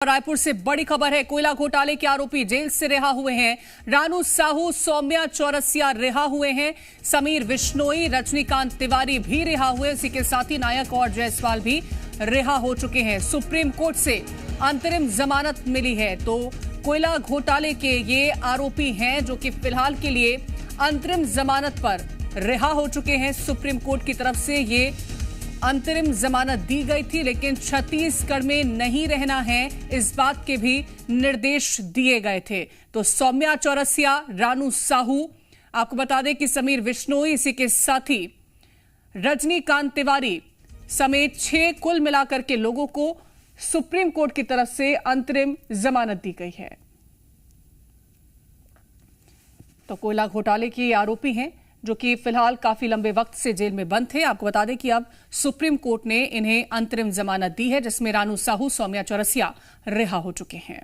रायपुर से बड़ी खबर है। कोयला घोटाले के आरोपी जेल से रिहा हुए हैं। रानू साहू, सौम्या चौरसिया रिहा हुए हैं। समीर बिश्नोई, रजनीकांत तिवारी भी रिहा हुए। इसी के साथ ही नायक और जायसवाल भी रिहा हो चुके हैं। सुप्रीम कोर्ट से अंतरिम जमानत मिली है। तो कोयला घोटाले के ये आरोपी हैं जो कि फिलहाल के लिए अंतरिम जमानत पर रिहा हो चुके हैं। सुप्रीम कोर्ट की तरफ से ये अंतरिम जमानत दी गई थी, लेकिन छत्तीसगढ़ में नहीं रहना है, इस बात के भी निर्देश दिए गए थे। तो सौम्या चौरसिया, रानू साहू, आपको बता दें कि समीर बिश्नोई, इसी के साथ ही रजनीकांत तिवारी समेत 6 कुल मिलाकर के लोगों को सुप्रीम कोर्ट की तरफ से अंतरिम जमानत दी गई है। तो कोयला घोटाले के आरोपी हैं जो कि फिलहाल काफी लंबे वक्त से जेल में बंद थे। आपको बता दें कि अब सुप्रीम कोर्ट ने इन्हें अंतरिम जमानत दी है, जिसमें रानू साहू, सौम्या चौरसिया रिहा हो चुके हैं।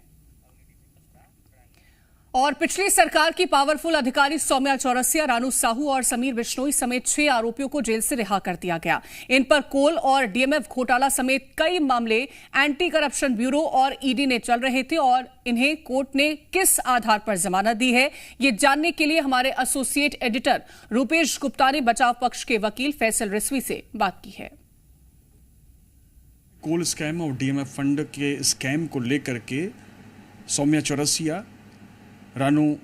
और पिछली सरकार की पावरफुल अधिकारी सौम्या चौरसिया, रानू साहू और समीर बिश्नोई समेत 6 आरोपियों को जेल से रिहा कर दिया गया। इन पर कोल और डीएमएफ घोटाला समेत कई मामले एंटी करप्शन ब्यूरो और ईडी ने चल रहे थे और इन्हें कोर्ट ने किस आधार पर जमानत दी है, ये जानने के लिए हमारे एसोसिएट एडिटर रूपेश गुप्ता ने बचाव पक्ष के वकील फैसल रिजवी से बात की है। कोल स्कैम और डीएमएफ फंड के स्कैम को लेकर के सौम्या चौरसिया, रानू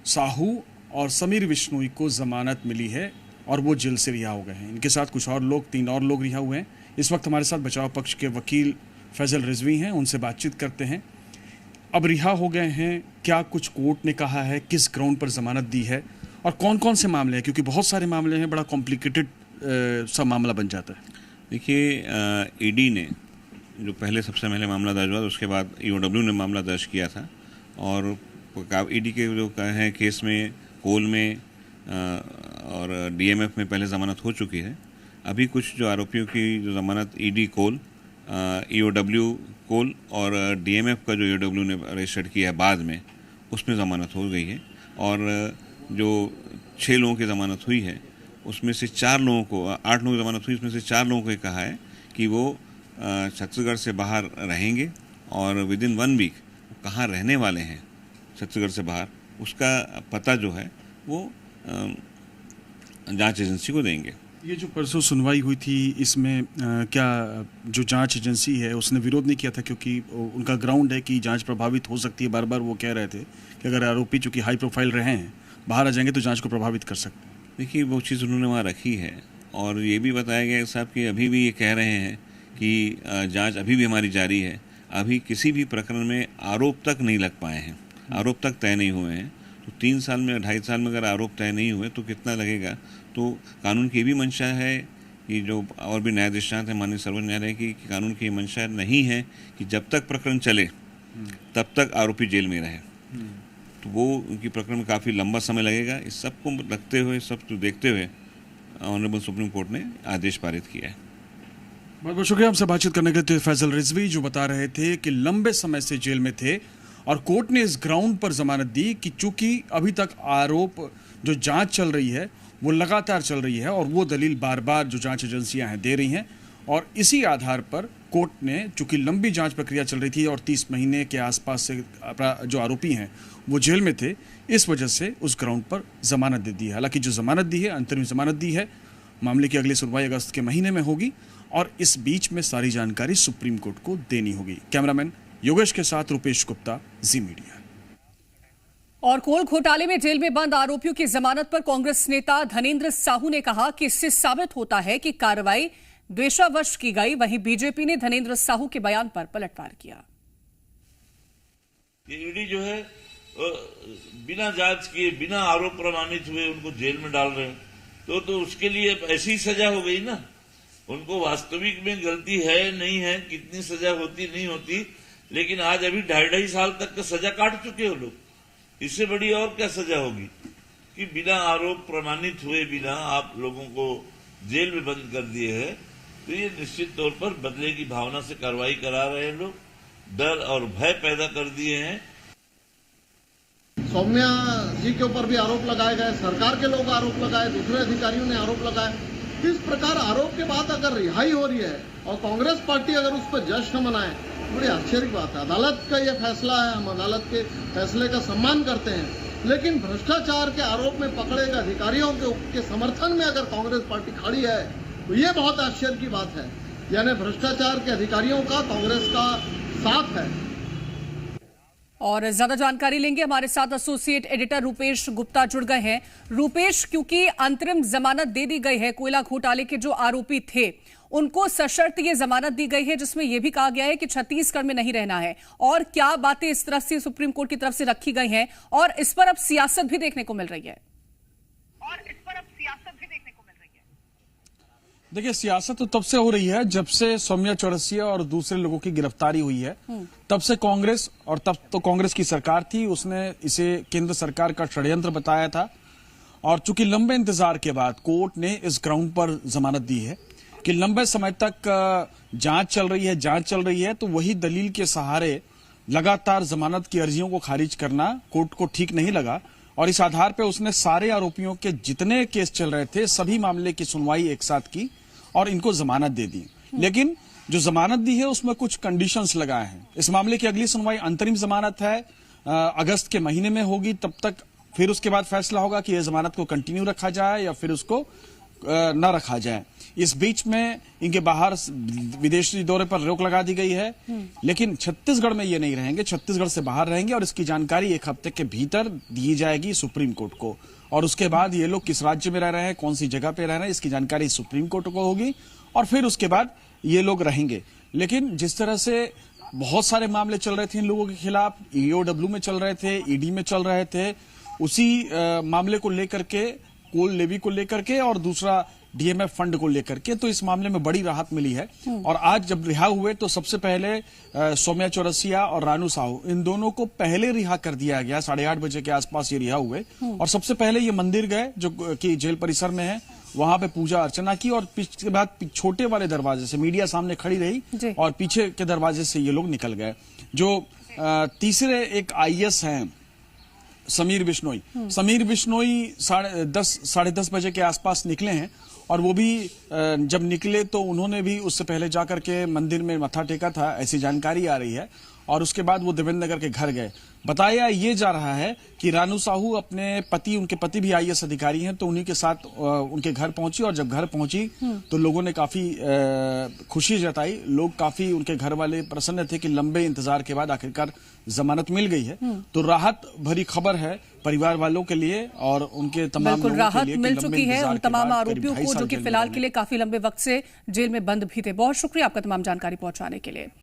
साहू और समीर बिश्नोई को जमानत मिली है और वो जेल से रिहा हो गए हैं। इनके साथ कुछ और लोग, 3 और लोग रिहा हुए हैं। इस वक्त हमारे साथ बचाव पक्ष के वकील फैसल रिजवी हैं, उनसे बातचीत करते हैं। अब रिहा हो गए हैं, क्या कुछ कोर्ट ने कहा है, किस ग्राउंड पर जमानत दी है और कौन कौन से मामले हैं, क्योंकि बहुत सारे मामले हैं, बड़ा कॉम्प्लिकेटेड सा मामला बन जाता है। देखिए, ईडी ने जो सबसे पहले मामला दर्ज हुआ, उसके बाद ईओडब्ल्यू ने मामला दर्ज किया था और ईडी के जो है केस में कोल में और डीएमएफ में पहले ज़मानत हो चुकी है। अभी कुछ जो आरोपियों की जो ज़मानत ईडी कोल, ईओडब्ल्यू कोल और डीएमएफ का जो ईओडब्ल्यू ने रजिस्टर्ड किया है बाद में, उसमें ज़मानत हो गई है। और जो 6 लोगों की ज़मानत हुई है उसमें से 4 लोगों को, 8 लोगों की ज़मानत हुई, उसमें से 4 लोगों को ये कहा है कि वो छत्तीसगढ़ से बाहर रहेंगे और विदिन 1 वीक कहाँ रहने वाले हैं छत्तीसगढ़ से बाहर, उसका पता जो है वो जांच एजेंसी को देंगे। ये जो परसों सुनवाई हुई थी, इसमें क्या जो जांच एजेंसी है उसने विरोध नहीं किया था, क्योंकि उनका ग्राउंड है कि जांच प्रभावित हो सकती है। बार बार वो कह रहे थे कि अगर आरोपी चूँकि हाई प्रोफाइल रहे हैं, बाहर आ जाएंगे तो जांच को प्रभावित कर सकते हैं। देखिए, वो चीज़ उन्होंने वहाँ रखी है और ये भी बताया गया साहब कि अभी भी ये कह रहे हैं कि जाँच अभी भी हमारी जारी है। अभी किसी भी प्रकरण में आरोप तक नहीं लग पाए हैं, आरोप तक तय नहीं हुए हैं। तो 3 साल में, 2.5 साल में अगर आरोप तय नहीं हुए तो कितना लगेगा। तो कानून की भी मंशा है कि जो और भी न्यायाधीशांत हैं माननीय सर्वोच्च न्यायालय की, कि कानून की मंशा नहीं है कि जब तक प्रकरण चले तब तक आरोपी जेल में रहे। तो वो उनकी प्रकरण में काफ़ी लंबा समय लगेगा। इस सब को रखते हुए, सब तो देखते हुए ऑनरेबल सुप्रीम कोर्ट ने आदेश पारित किया है। बहुत बहुत शुक्रिया हमसे बातचीत करने के लिए फैसल रिजवी, जो बता रहे थे कि लंबे समय से जेल में थे और कोर्ट ने इस ग्राउंड पर जमानत दी कि चूंकि अभी तक आरोप जो जांच चल रही है वो लगातार चल रही है और वो दलील बार बार जो जांच एजेंसियां हैं दे रही हैं, और इसी आधार पर कोर्ट ने, चूंकि लंबी जांच प्रक्रिया चल रही थी और 30 महीने के आसपास से जो आरोपी हैं वो जेल में थे, इस वजह से उस ग्राउंड पर जमानत दे दी है। हालांकि जो जमानत दी है, अंतरिम जमानत दी है, मामले की अगली सुनवाई अगस्त के महीने में होगी और इस बीच में सारी जानकारी सुप्रीम कोर्ट को देनी होगी। कैमरामैन योगेश के साथ रूपेश गुप्ता, जी मीडिया। और कोल घोटाले में जेल में बंद आरोपियों की जमानत पर कांग्रेस नेता धनेंद्र साहू ने कहा कि इससे साबित होता है कि कार्रवाई द्वेषावश की गई। वहीं बीजेपी ने धनेंद्र साहू के बयान पर पलटवार किया। ये ईडी जो है बिना जांच किए, बिना आरोप प्रमाणित हुए उनको जेल में डाल रहे हैं, तो उसके लिए ऐसी ही सजा हो गई ना। उनको वास्तविक में गलती है नहीं है, कितनी सजा होती नहीं होती, लेकिन आज अभी 2.5 साल तक का सजा काट चुके हो लोग। इससे बड़ी और क्या सजा होगी कि बिना आरोप प्रमाणित हुए, बिना आप लोगों को जेल में बंद कर दिए हैं। तो ये निश्चित तौर पर बदले की भावना से कार्रवाई करा रहे हैं लोग, डर और भय पैदा कर दिए हैं। सौम्या जी के ऊपर भी आरोप लगाए गए, सरकार के लोग आरोप लगाए, दूसरे अधिकारियों ने आरोप लगाए। इस प्रकार आरोप के बाद अगर रिहाई हो रही है और कांग्रेस पार्टी अगर उस पर जश्न मनाए, बड़ी आश्चर्य की बात है। अदालत का ये फैसला है, हम अदालत के फैसले का सम्मान करते हैं, लेकिन भ्रष्टाचार के आरोप में पकड़े गए अधिकारियों के समर्थन में अगर कांग्रेस पार्टी खड़ी है तो ये बहुत आश्चर्य की बात है। यानी भ्रष्टाचार के अधिकारियों का कांग्रेस का साथ है। और ज्यादा जानकारी लेंगे, हमारे साथ एसोसिएट एडिटर रूपेश गुप्ता जुड़ गए हैं। रूपेश, क्योंकि अंतरिम जमानत दे दी गई है, कोयला घोटाले के जो आरोपी थे उनको सशर्त ये जमानत दी गई है, जिसमें यह भी कहा गया है कि छत्तीसगढ़ में नहीं रहना है, और क्या बातें इस तरफ से सुप्रीम कोर्ट की तरफ से रखी गई हैं, और इस पर अब सियासत भी देखने को मिल रही है। देखिए, सियासत तो तब से हो रही है जब से सौम्या चौरसिया और दूसरे लोगों की गिरफ्तारी हुई है। तब से कांग्रेस, और तब तो कांग्रेस की सरकार थी, उसने इसे केंद्र सरकार का षड्यंत्र बताया था। और चूंकि लंबे इंतजार के बाद कोर्ट ने इस ग्राउंड पर जमानत दी है कि लंबे समय तक जांच चल रही है, तो वही दलील के सहारे लगातार जमानत की अर्जियों को खारिज करना कोर्ट को ठीक नहीं लगा, और इस आधार पर उसने सारे आरोपियों के जितने केस चल रहे थे सभी मामले की सुनवाई एक साथ की और इनको जमानत दे दी। लेकिन जो जमानत दी है उसमें कुछ कंडीशंस लगाए हैं। इस मामले की अगली सुनवाई अंतरिम जमानत है, अगस्त के महीने में होगी, तब तक फिर उसके बाद फैसला होगा कि यह जमानत को कंटिन्यू रखा जाए या फिर उसको न रखा जाए। इस बीच में इनके बाहर विदेशी दौरे पर रोक लगा दी गई है, लेकिन छत्तीसगढ़ में ये नहीं रहेंगे, छत्तीसगढ़ से बाहर रहेंगे, और इसकी जानकारी एक हफ्ते के भीतर दी जाएगी सुप्रीम कोर्ट को। और उसके बाद ये लोग किस राज्य में रह रहे हैं, कौन सी जगह पे रह रहे हैं, इसकी जानकारी सुप्रीम कोर्ट को होगी, और फिर उसके बाद ये लोग रहेंगे। लेकिन जिस तरह से बहुत सारे मामले चल रहे थे इन लोगों के खिलाफ, ईओडब्ल्यू में चल रहे थे, ईडी में चल रहे थे, उसी मामले को लेकर के, कोल लेवी को लेकर के, और दूसरा डीएमएफ फंड को लेकर के, तो इस मामले में बड़ी राहत मिली है। और आज जब रिहा हुए तो सबसे पहले सौम्या चौरसिया और रानू साहू, इन दोनों को पहले रिहा कर दिया गया। 8:30 बजे के आसपास ये रिहा हुए, और सबसे पहले ये मंदिर गए जो कि जेल परिसर में है, वहां पे पूजा अर्चना की, और इसके बाद छोटे वाले दरवाजे से मीडिया सामने खड़ी रही और पीछे के दरवाजे से ये लोग निकल गए। जो तीसरे एक आईएएस हैं समीर बिश्नोई 10:30 बजे के आसपास निकले हैं, और वो भी जब निकले तो उन्होंने भी उससे पहले जाकर के मंदिर में मत्था टेका था, ऐसी जानकारी आ रही है। और उसके बाद वो देवेंद्र नगर के घर गए। बताया ये जा रहा है कि रानू साहू अपने पति, उनके पति भी आईएएस अधिकारी हैं, तो उन्हीं के साथ उनके घर पहुंची, और जब घर पहुंची तो लोगों ने काफी खुशी जताई। लोग काफी, उनके घर वाले प्रसन्न थे कि लंबे इंतजार के बाद आखिरकार जमानत मिल गई है। तो राहत भरी खबर है परिवार वालों के लिए और उनके तमाम लोगों राहत के लिए मिल चुकी है उन तमाम आरोपियों को जो कि फिलहाल के लिए काफी लंबे वक्त से जेल में बंद भी थे। बहुत शुक्रिया आपका तमाम जानकारी पहुंचाने के लिए।